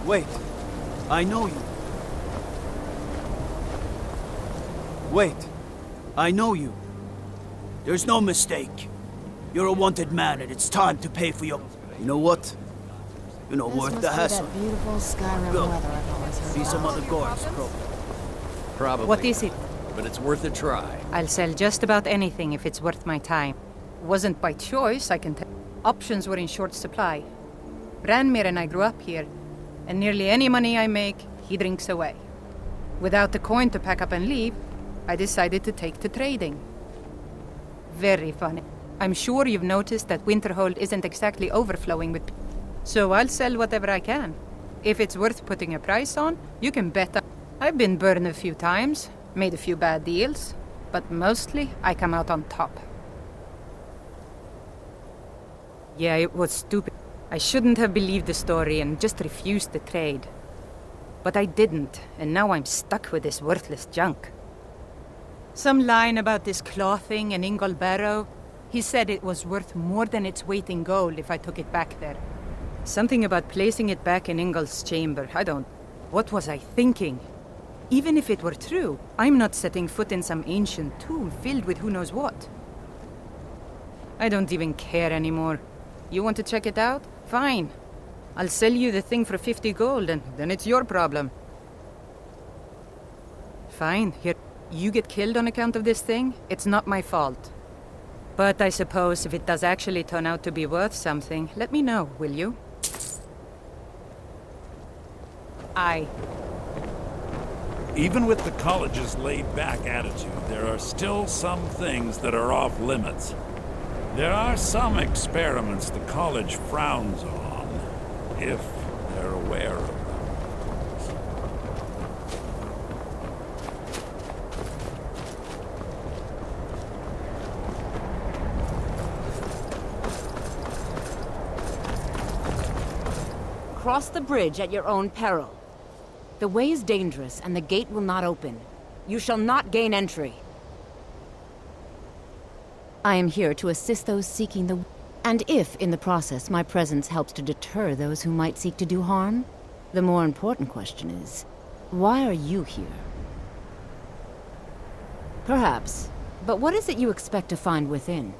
Wait. I know you. Wait. I know you. There's no mistake. You're a wanted man, and it's time to pay for your... You know what? You're not worth the hassle. That beautiful Skyrim Go. weather I've always heard See some about. other guards, probably. Probably. What is it? But it's worth a try. I'll sell just about anything if it's worth my time. Wasn't by choice, I can tell. Options were in short supply. Branmir and I grew up here, and nearly any money I make, he drinks away. Without the coin to pack up and leave, I decided to take to trading. Very funny. I'm sure you've noticed that Winterhold isn't exactly overflowing with people. So I'll sell whatever I can. If it's worth putting a price on, you can bet I've been burned a few times, made a few bad deals, but mostly I come out on top. Yeah, it was stupid. I shouldn't have believed the story and just refused the trade. But I didn't, and now I'm stuck with this worthless junk. Some line about this clothing and Ingol Barrow. He said it was worth more than its weight in gold if I took it back there. Something about placing it back in Ingol's chamber. What was I thinking? Even if it were true, I'm not setting foot in some ancient tomb filled with who knows what. I don't even care anymore. You want to check it out? Fine. I'll sell you the thing for 50 gold, and then it's your problem. Fine, here. You get killed on account of this thing? It's not my fault. But I suppose if it does actually turn out to be worth something, let me know, will you? Aye. Even with the college's laid-back attitude, there are still some things that are off-limits. There are some experiments the college frowns on, if they're aware of them. Cross the bridge at your own peril. The way is dangerous, and the gate will not open. You shall not gain entry. I am here to assist those seeking the... And if, in the process, my presence helps to deter those who might seek to do harm, the more important question is, why are you here? Perhaps. But what is it you expect to find within?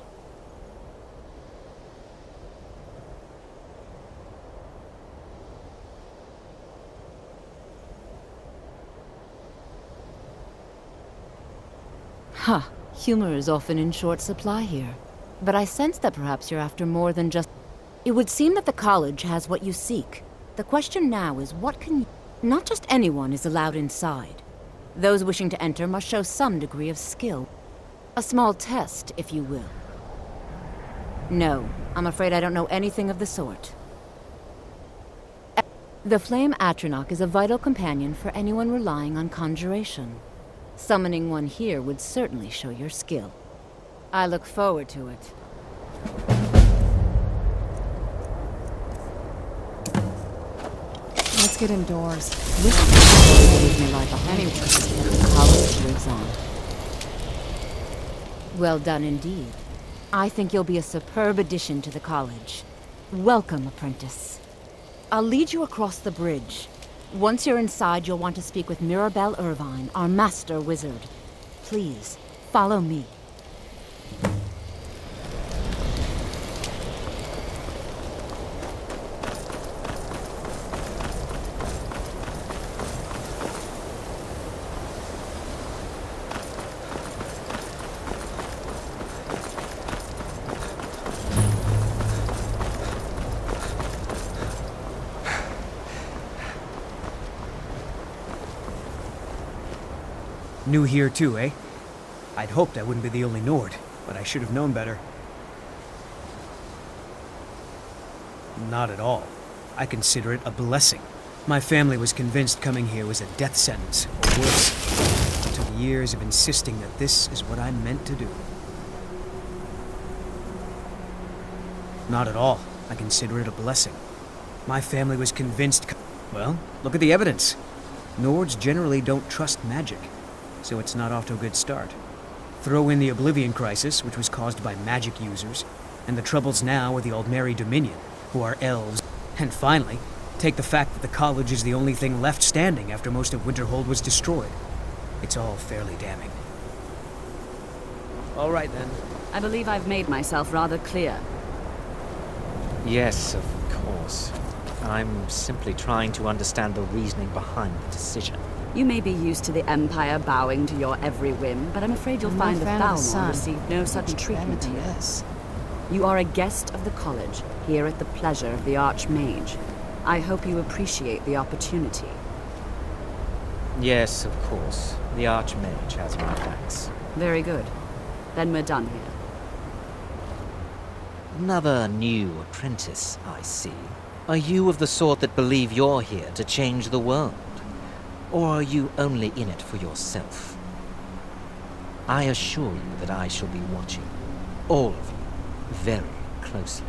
Huh. Humor is often in short supply here. But I sense that perhaps you're after more than just... It would seem that the college has what you seek. The question now is what can you... Not just anyone is allowed inside. Those wishing to enter must show some degree of skill. A small test, if you will. No, I'm afraid I don't know anything of the sort. The Flame Atronach is a vital companion for anyone relying on conjuration. Summoning one here would certainly show your skill. I look forward to it. Let's get indoors. This may lie behind you. The college lives on. Well done indeed. I think you'll be a superb addition to the college. Welcome, apprentice. I'll lead you across the bridge. Once you're inside, you'll want to speak with Mirabelle Irvine, our master wizard. Please, follow me. New here too, eh? I'd hoped I wouldn't be the only Nord, but I should have known better. Not at all. I consider it a blessing. My family was convinced coming here was a death sentence, or worse. It took years of insisting that this is what I'm meant to do. Not at all. I consider it a blessing. My family was convinced... Well, look at the evidence. Nords generally don't trust magic, so it's not off to a good start. Throw in the Oblivion Crisis, which was caused by magic users, and the troubles now with the Aldmeri Dominion, who are elves. And finally, Take the fact that the college is the only thing left standing after most of Winterhold was destroyed. It's all fairly damning. All right, then. I believe I've made myself rather clear. Yes, of course. I'm simply trying to understand the reasoning behind the decision. You may be used to the Empire bowing to your every whim, but I'm afraid you'll find the Thalmor received no such treatment here. You are a guest of the college, here at the pleasure of the Archmage. I hope you appreciate the opportunity. Yes, of course. The Archmage has my thanks. Very good. Then we're done here. Another new apprentice, I see. Are you of the sort that believe you're here to change the world? Or are you only in it for yourself? I assure you that I shall be watching all of you very closely.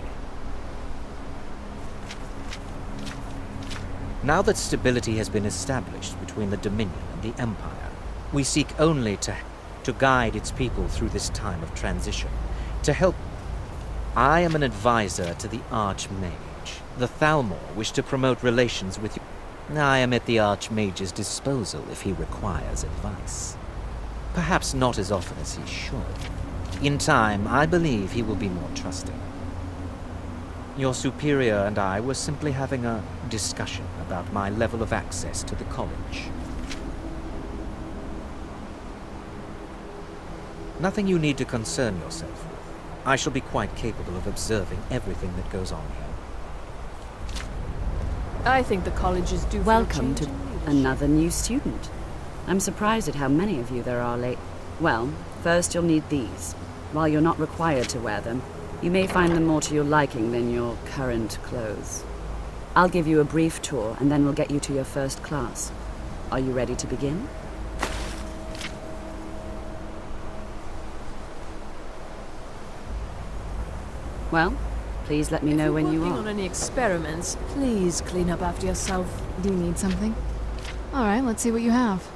Now that stability has been established between the Dominion and the Empire, we seek only to guide its people through this time of transition, to help. I am an advisor to the Archmage. The Thalmor wish to promote relations with you. I am at the Archmage's disposal if he requires advice. Perhaps not as often as he should. In time, I believe he will be more trusting. Your superior and I were simply having a discussion about my level of access to the college. Nothing you need to concern yourself with. I shall be quite capable of observing everything that goes on here. I think the college is due for a Welcome change to in leadership. another new student. I'm surprised at how many of you there are late. Well, first you'll need these. While you're not required to wear them, you may find them more to your liking than your current clothes. I'll give you a brief tour, and then we'll get you to your first class. Are you ready to begin? Well, please let me know when you If you're are. working on any experiments, please clean up after yourself. Do you need something? All right, let's see what you have.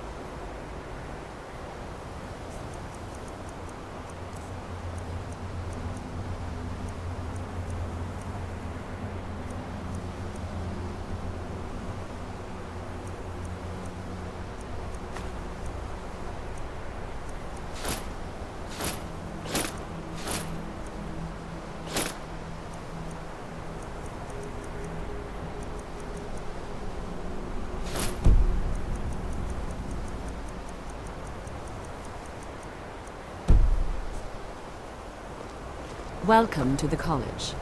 Welcome to the college.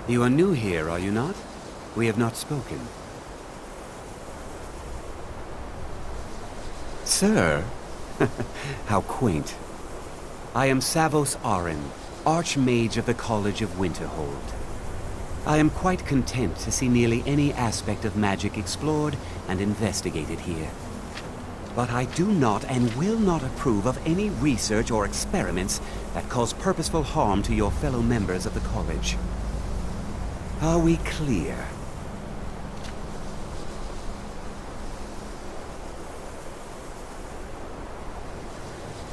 You are new here, are you not? We have not spoken. Sir? How quaint. I am Savos Arin, Archmage of the College of Winterhold. I am quite content to see nearly any aspect of magic explored and investigated here. But I do not and will not approve of any research or experiments that cause purposeful harm to your fellow members of the college. Are we clear?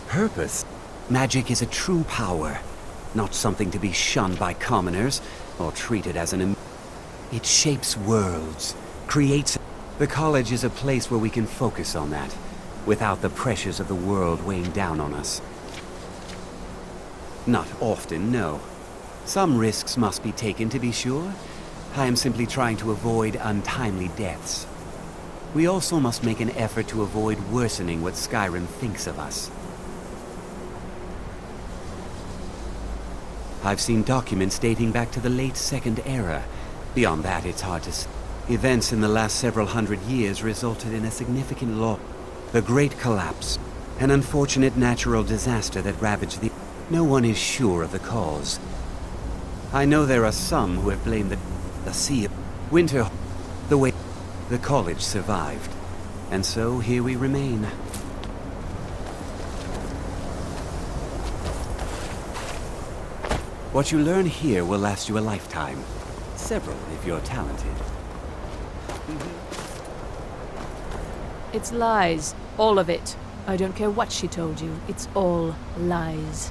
Purpose? Magic is a true power, not something to be shunned by commoners or treated as an... It shapes worlds, creates... The college is a place where we can focus on that, without the pressures of the world weighing down on us. Not often, no. Some risks must be taken, to be sure. I am simply trying to avoid untimely deaths. We also must make an effort to avoid worsening what Skyrim thinks of us. I've seen documents dating back to the late Second Era. Beyond that, it's hard to say. Events in the last several hundred years resulted in a significant loss. The Great Collapse, an unfortunate natural disaster that ravaged the... No one is sure of the cause. I know there are some who have blamed the Sea of Winter, the way the college survived. And so here we remain. What you learn here will last you a lifetime. Several, if you're talented. It's lies. All of it. I don't care what she told you. It's all lies.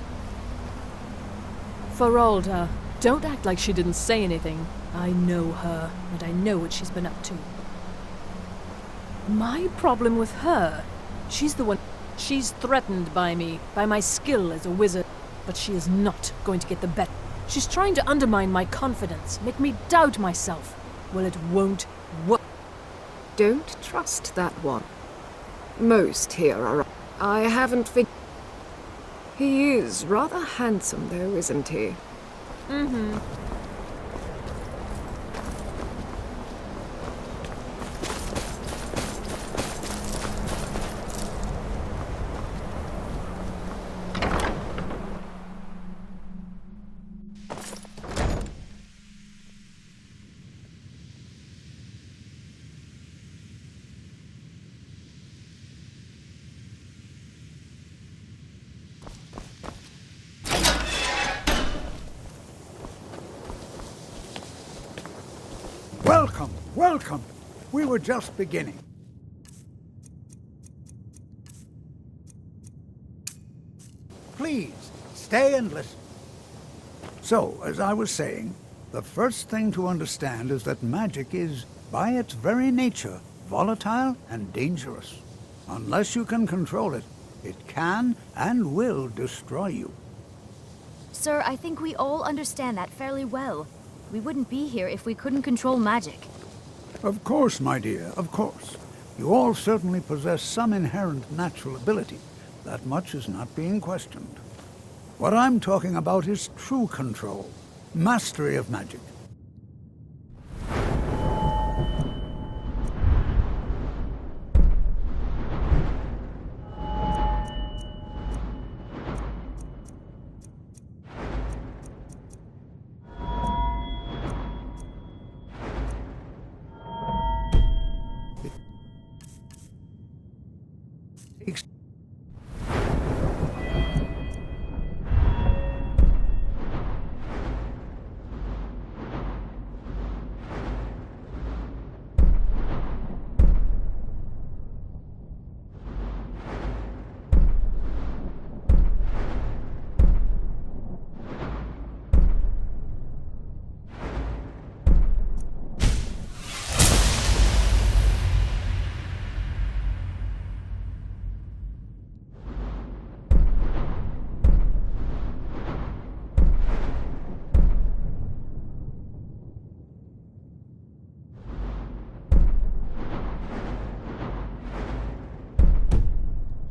Ferolda, Don't act like she didn't say anything. I know her, and I know what she's been up to. My problem with her, she's the one... She's threatened by me, by my skill as a wizard, but she is not going to get the better. She's trying to undermine my confidence, make me doubt myself. Well, it won't work. Don't trust that one. Most here are... I haven't figured... He is rather handsome, though, isn't he? Mm-hmm. Welcome, welcome. We were just beginning. Please, stay and listen. So, as I was saying, the first thing to understand is that magic is, by its very nature, volatile and dangerous. Unless you can control it, it can and will destroy you. Sir, I think we all understand that fairly well. We wouldn't be here if we couldn't control magic. Of course, my dear, of course. You all certainly possess some inherent natural ability. That much is not being questioned. What I'm talking about is true control, mastery of magic.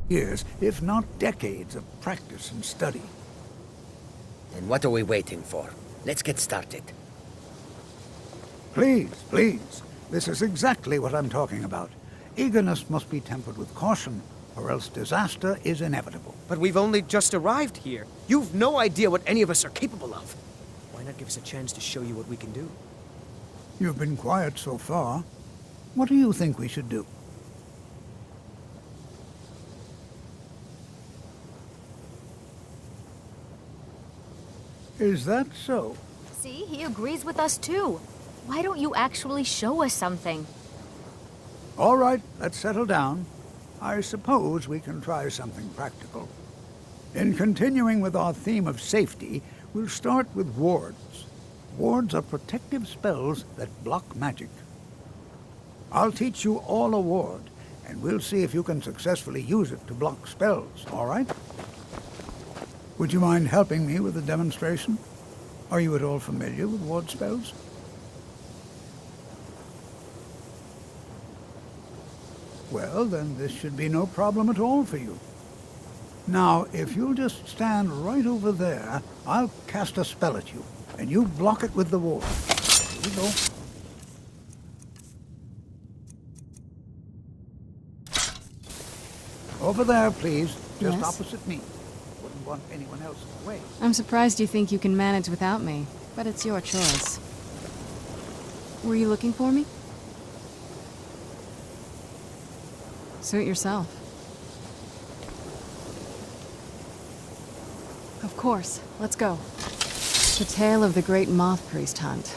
Years, if not decades, of practice and study. Then what are we waiting for? Let's get started. Please, please. This is exactly what I'm talking about. Eagerness must be tempered with caution, or else disaster is inevitable. But we've only just arrived here. You've no idea what any of us are capable of. Why not give us a chance to show you what we can do? You've been quiet so far. What do you think we should do? Is that so? See, he agrees with us too. Why don't you actually show us something? All right, let's settle down. I suppose we can try something practical. In continuing with our theme of safety, we'll start with wards. Wards are protective spells that block magic. I'll teach you all a ward, and we'll see if you can successfully use it to block spells, all right? Would you mind helping me with the demonstration? Are you at all familiar with ward spells? Well, then this should be no problem at all for you. Now, if you'll just stand right over there, I'll cast a spell at you, and you block it with the ward. Here we go. Over there, please. Just Yes? opposite me. Wouldn't want anyone else in the way. I'm surprised you think you can manage without me, but it's your choice. Were you looking for me? Suit yourself. Of course. Let's go. The tale of the great moth priest hunt.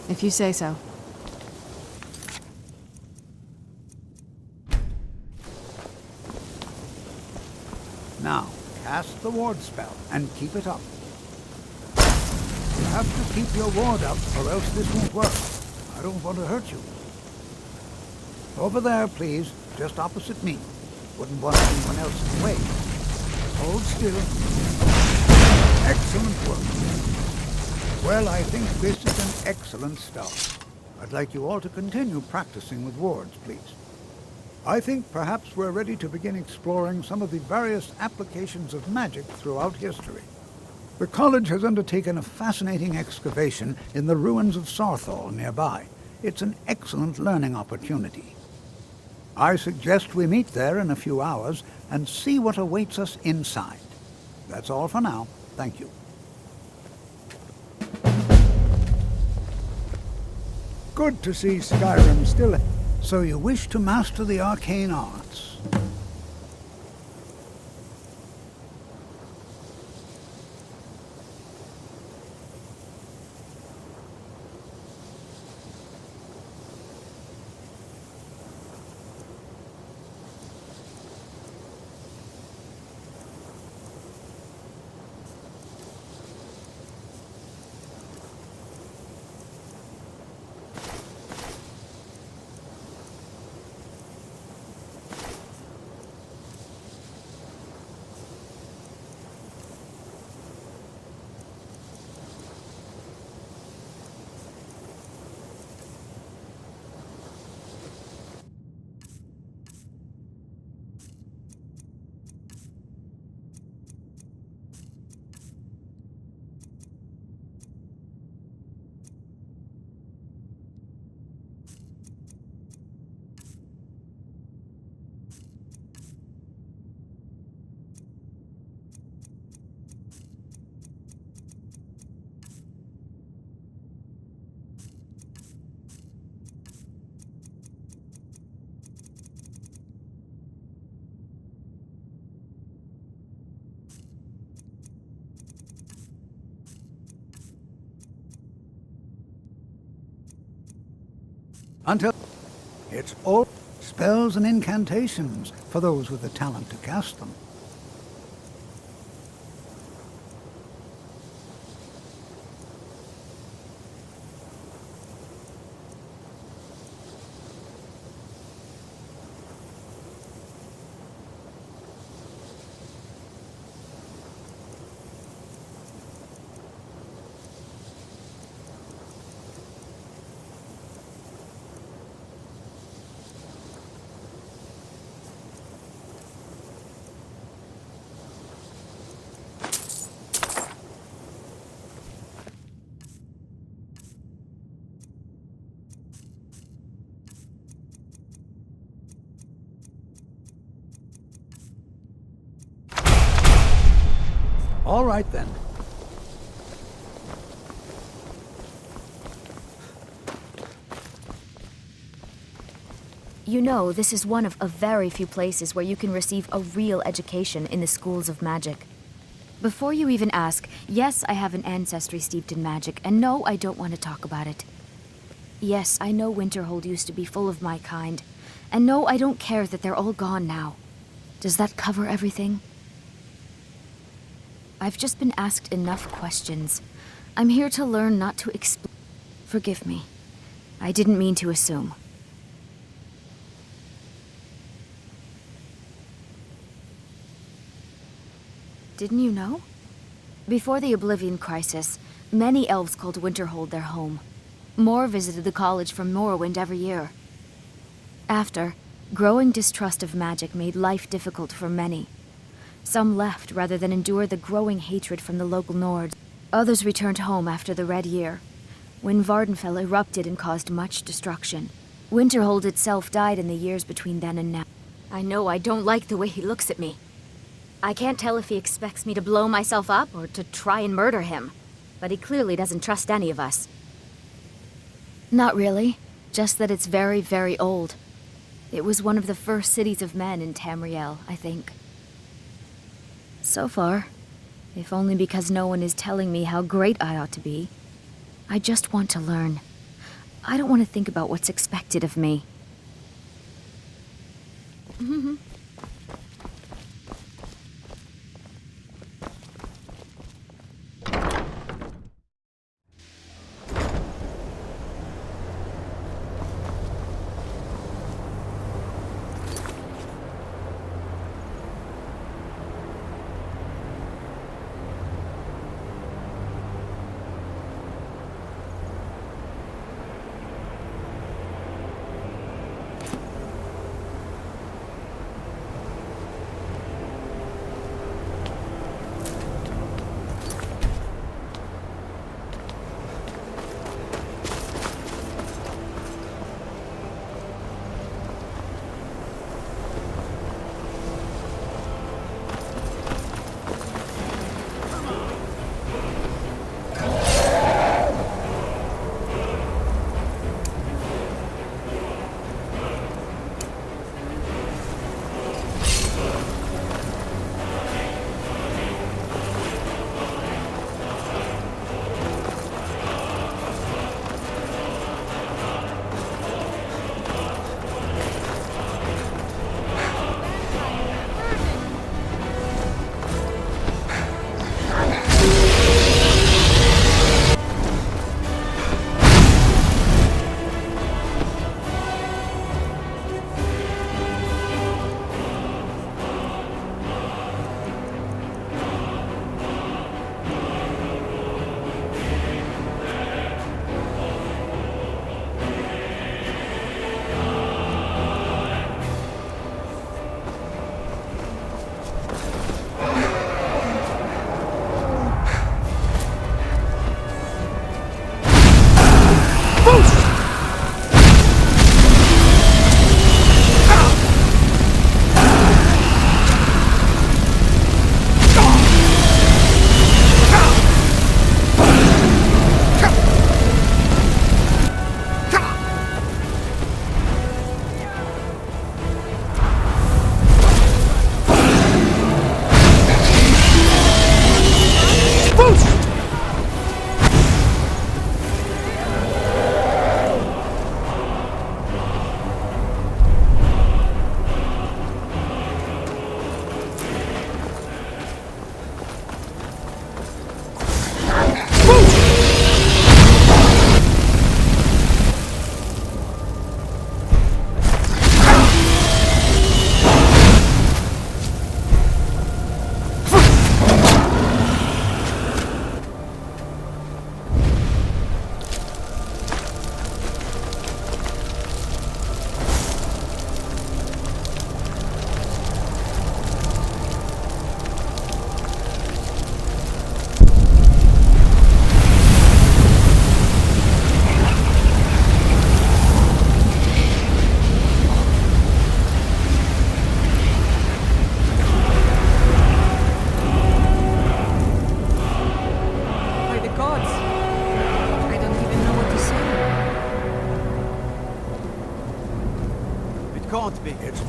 If you say so. Now, cast the ward spell and keep it up. have to keep your ward up, or else this won't work. I don't want to hurt you. Over there, please. Just opposite me. Wouldn't want anyone else in the way. Hold still. Excellent work. Well, I think this is an excellent start. I'd like you all to continue practicing with wards, please. I think perhaps we're ready to begin exploring some of the various applications of magic throughout history. The college has undertaken a fascinating excavation in the ruins of Sarthal nearby. It's an excellent learning opportunity. I suggest we meet there in a few hours and see what awaits us inside. That's all for now. Thank you. Good to see Skyrim still. So you wish to master the arcane arts? Until it's all spells and incantations for those with the talent to cast them. All right, then. You know, this is one of a very few places where you can receive a real education in the schools of magic. Before you even ask, yes, I have an ancestry steeped in magic, and no, I don't want to talk about it. Yes, I know Winterhold used to be full of my kind, and no, I don't care that they're all gone now. Does that cover everything? I've just been asked enough questions. I'm here to learn, not to explain. Forgive me. I didn't mean to assume. Didn't you know? Before the Oblivion Crisis, many elves called Winterhold their home. More visited the college from Morrowind every year. After, growing distrust of magic made life difficult for many. Some left rather than endure the growing hatred from the local Nords. Others returned home after the Red Year, when Vardenfell erupted and caused much destruction. Winterhold itself died in the years between then and now. I know I don't like the way he looks at me. I can't tell if he expects me to blow myself up or to try and murder him, but he clearly doesn't trust any of us. Not really, just that it's very, very old. It was one of the first cities of men in Tamriel, I think. So far, if only because no one is telling me how great I ought to be. I just want to learn. I don't want to think about what's expected of me.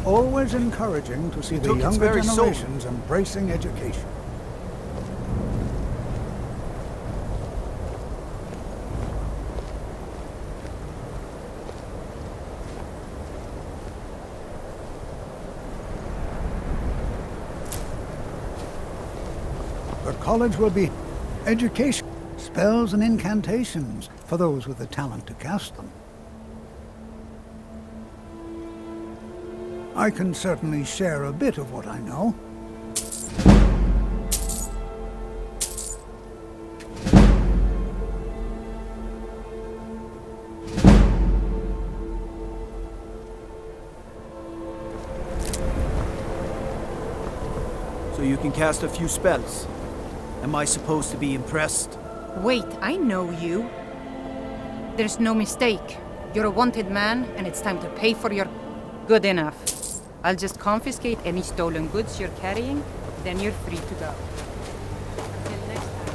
always encouraging to see the took its younger very soul. generations embracing education. The college will be education, spells and incantations for those with the talent to cast them. I can certainly share a bit of what I know. So you can cast a few spells. Am I supposed to be impressed? Wait, I know you. There's no mistake. You're a wanted man, and it's time to pay for your... Good enough. I'll just confiscate any stolen goods you're carrying, then you're free to go. Until next time.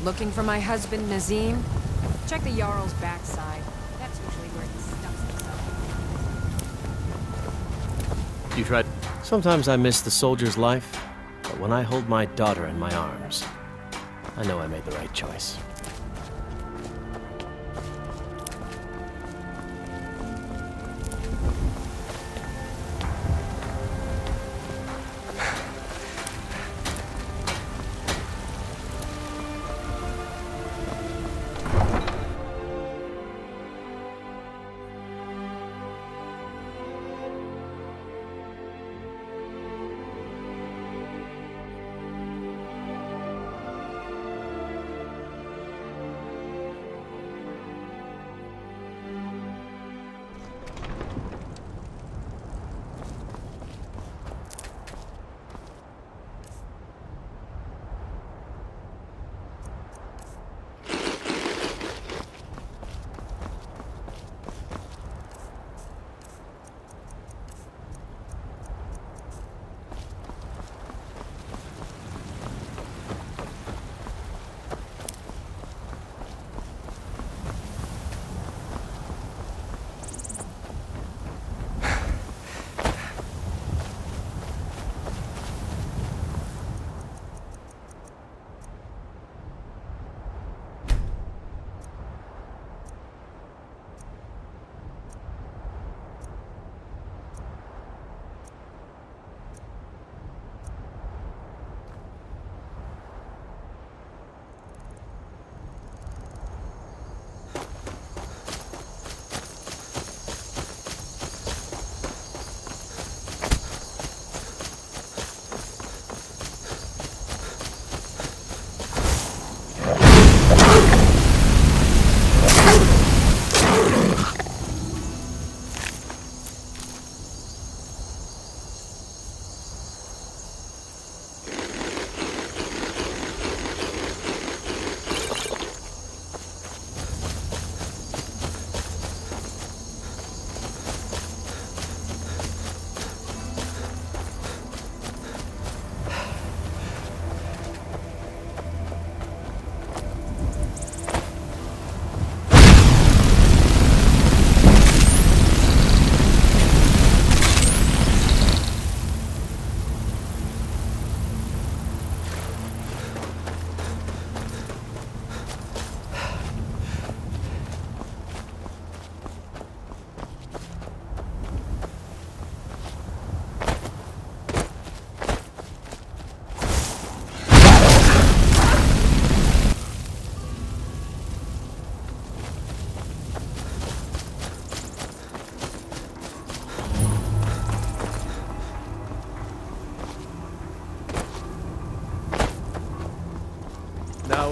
Looking for my husband, Nazim? Check the Jarl's backside. That's usually where he stuffs himself. You tried... Sometimes I miss the soldier's life, but when I hold my daughter in my arms, I know I made the right choice.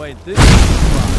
so ain't this fun?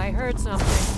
I heard something.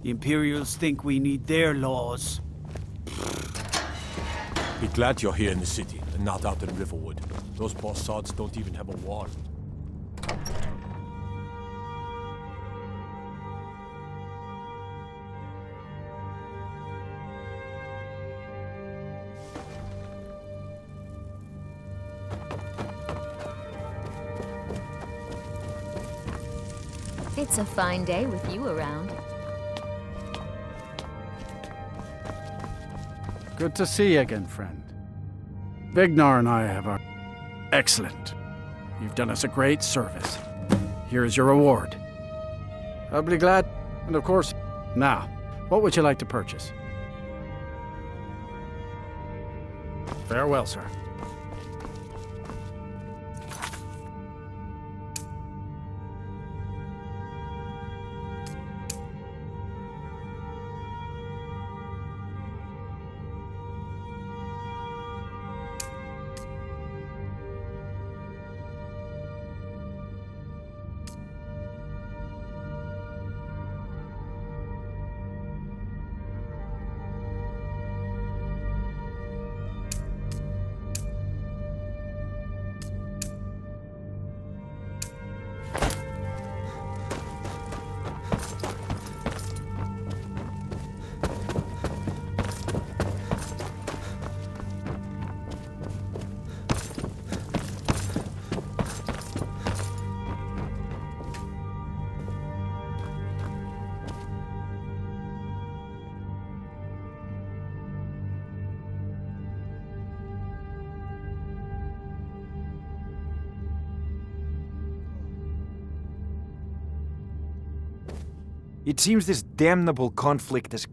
The Imperials think we need their laws. Be glad you're here in the city, and not out in Riverwood. Those bastards don't even have a wall. It's a fine day with you around. Good to see you again, friend. Vignar and I have our... Excellent. You've done us a great service. Here is your reward. I'll be glad. And of course, now, what would you like to purchase? Farewell, sir. It seems this damnable conflict is...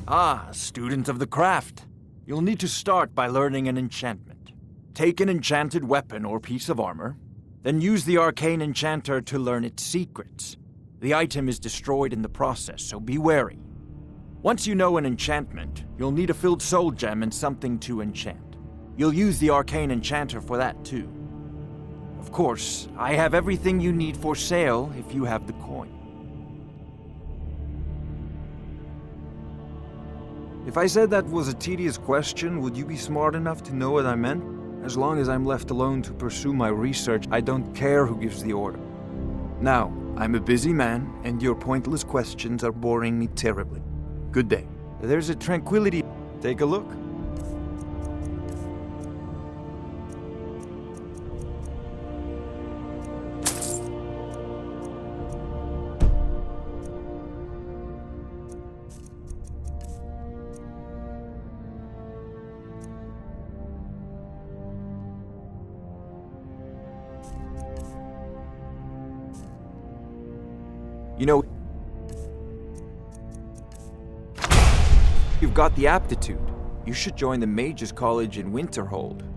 Ah, student of the craft. You'll need to start by learning an enchantment. Take an enchanted weapon or piece of armor, then use the arcane enchanter to learn its secrets. The item is destroyed in the process, so be wary. Once you know an enchantment, you'll need a filled soul gem and something to enchant. You'll use the arcane enchanter for that too. Of course, I have everything you need for sale if you have the coin. If I said that was a tedious question, would you be smart enough to know what I meant? As long as I'm left alone to pursue my research, I don't care who gives the order. Now, I'm a busy man, and your pointless questions are boring me terribly. Good day. There's a tranquility... Take a look. You know, you've got the aptitude. You should join the Mages College in Winterhold.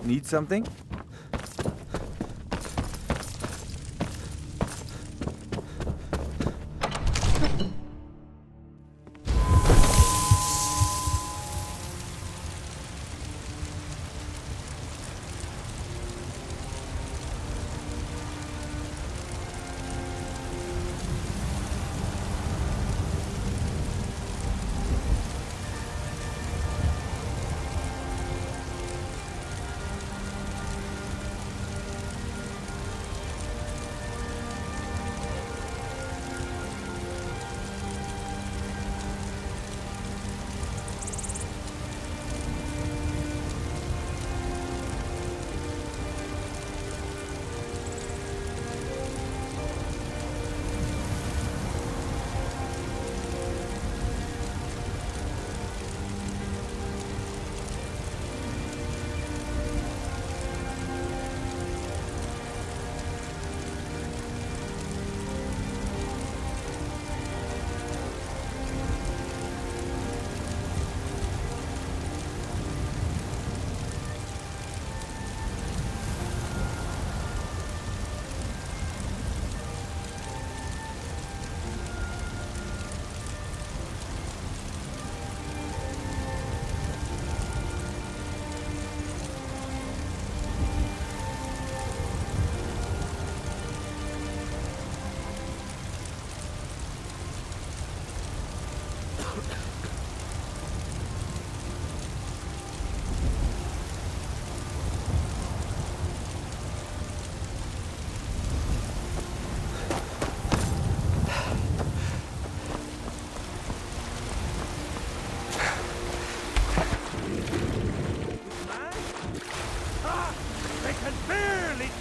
Need something?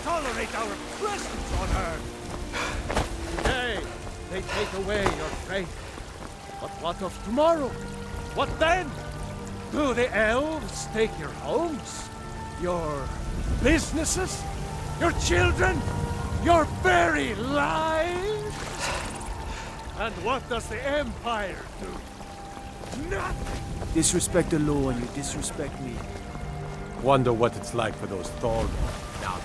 tolerate our presence on Earth. Today, they take away your faith. But what of tomorrow? What then? Do the elves take your homes? Your businesses? Your children? Your very lives? And what does the Empire do? Nothing! Disrespect the law and you disrespect me. Wonder what it's like for those Thorn now.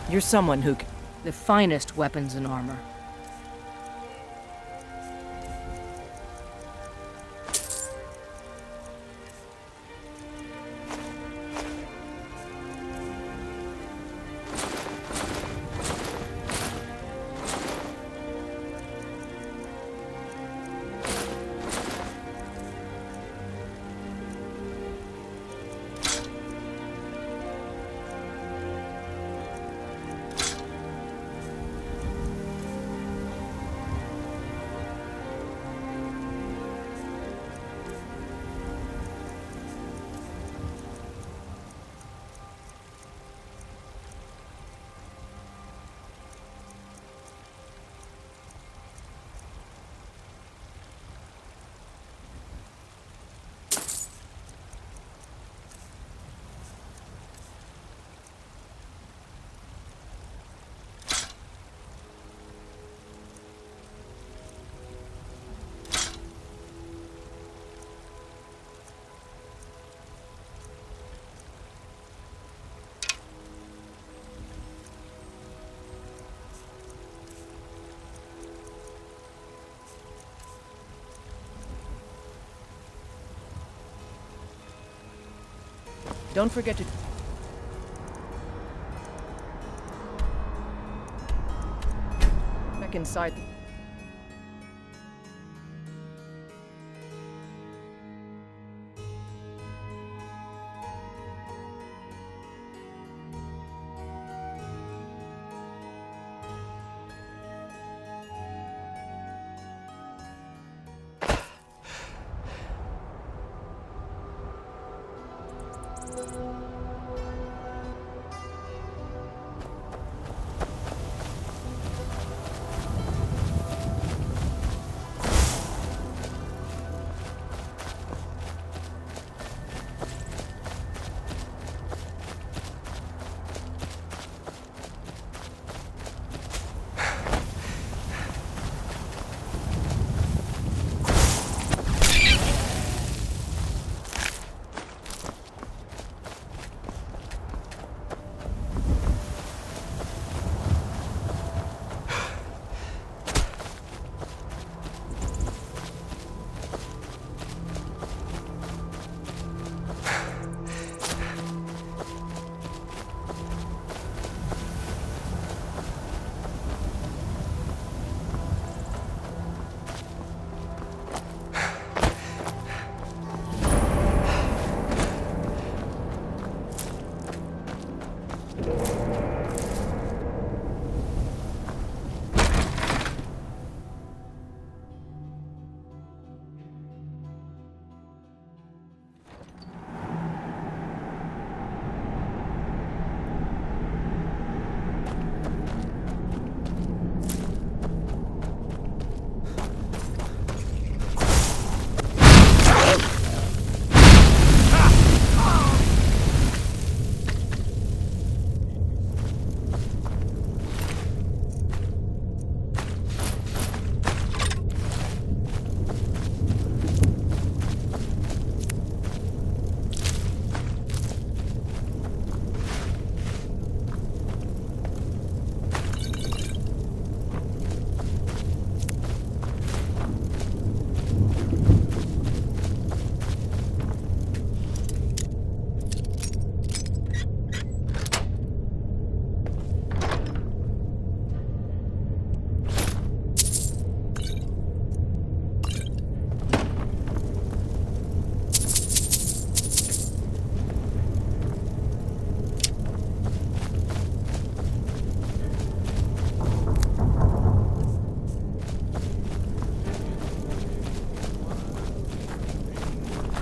You're someone who the finest weapons and armor. Don't forget to... Back inside.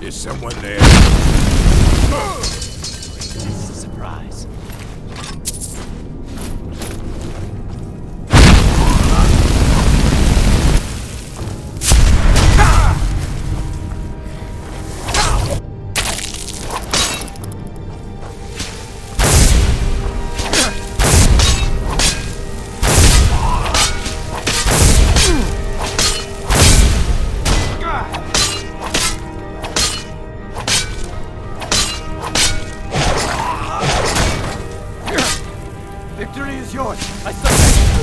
Is someone there? This is a surprise. Victory is yours. I submit.